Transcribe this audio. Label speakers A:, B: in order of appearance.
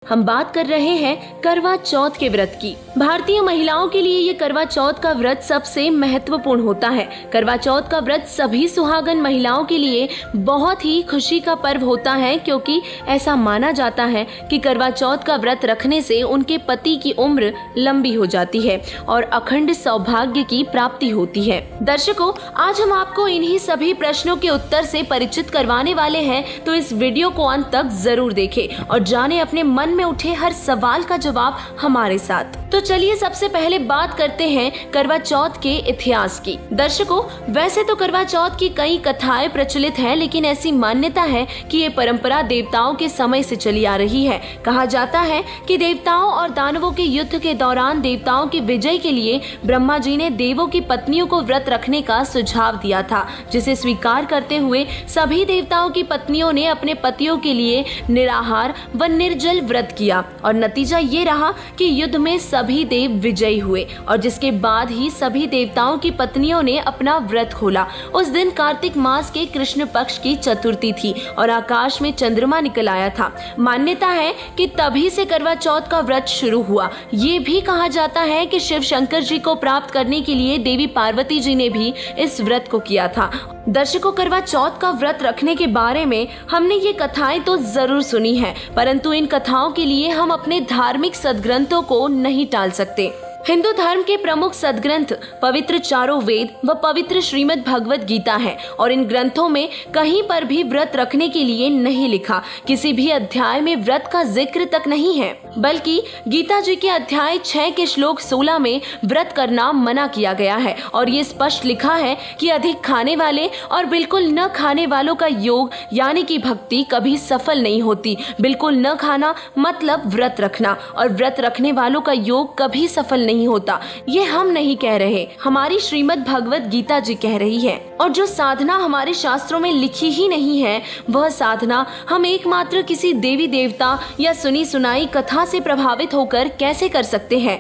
A: हम बात कर रहे हैं करवा चौथ के व्रत की। भारतीय महिलाओं के लिए ये करवा चौथ का व्रत सबसे महत्वपूर्ण होता है। करवा चौथ का व्रत सभी सुहागन महिलाओं के लिए बहुत ही खुशी का पर्व होता है, क्योंकि ऐसा माना जाता है कि करवा चौथ का व्रत रखने से उनके पति की उम्र लंबी हो जाती है और अखंड सौभाग्य की प्राप्ति होती है। दर्शकों, आज हम आपको इन्हीं सभी प्रश्नों के उत्तर से परिचित करवाने वाले हैं, तो इस वीडियो को अंत तक जरूर देखें और जाने अपने मन में उठे हर सवाल का जवाब हमारे साथ। तो चलिए सबसे पहले बात करते हैं करवा चौथ के इतिहास की। दर्शकों, वैसे तो करवा चौथ की कई कथाएं प्रचलित हैं, लेकिन ऐसी मान्यता है कि ये परंपरा देवताओं के समय से चली आ रही है। कहा जाता है कि देवताओं और दानवों के युद्ध के दौरान देवताओं की विजय के लिए ब्रह्मा जी ने देवों की पत्नियों को व्रत रखने का सुझाव दिया था, जिसे स्वीकार करते हुए सभी देवताओं की पत्नियों ने अपने पतियों के लिए निराहार व निर्जल व्रत किया और नतीजा ये रहा कि युद्ध में सभी देव विजयी हुए और जिसके बाद ही सभी देवताओं की पत्नियों ने अपना व्रत खोला। उस दिन कार्तिक मास के कृष्ण पक्ष की चतुर्थी थी और आकाश में चंद्रमा निकल आया था। मान्यता है कि तभी से करवा चौथ का व्रत शुरू हुआ। ये भी कहा जाता है कि शिव शंकर जी को प्राप्त करने के लिए देवी पार्वती जी ने भी इस व्रत को किया था। दर्शकों, करवा चौथ का व्रत रखने के बारे में हमने ये कथाएं तो जरूर सुनी है, परंतु इन कथाओं के लिए हम अपने धार्मिक सद्ग्रंथों को नहीं टाल सकते। हिंदू धर्म के प्रमुख सद्ग्रंथ पवित्र चारों वेद व पवित्र श्रीमद् भगवत गीता है और इन ग्रंथों में कहीं पर भी व्रत रखने के लिए नहीं लिखा। किसी भी अध्याय में व्रत का जिक्र तक नहीं है, बल्कि गीता जी के अध्याय 6 के श्लोक 16 में व्रत करना मना किया गया है और ये स्पष्ट लिखा है कि अधिक खाने वाले और बिल्कुल न खाने वालों का योग यानी कि भक्ति कभी सफल नहीं होती। बिल्कुल न खाना मतलब व्रत रखना, और व्रत रखने वालों का योग कभी सफल नहीं होता। ये हम नहीं कह रहे, हमारी श्रीमद् भगवत गीता जी कह रही है। और जो साधना हमारे शास्त्रों में लिखी ही नहीं है, वह साधना हम एकमात्र किसी देवी देवता या सुनी सुनाई कथा से प्रभावित होकर कैसे कर सकते हैं।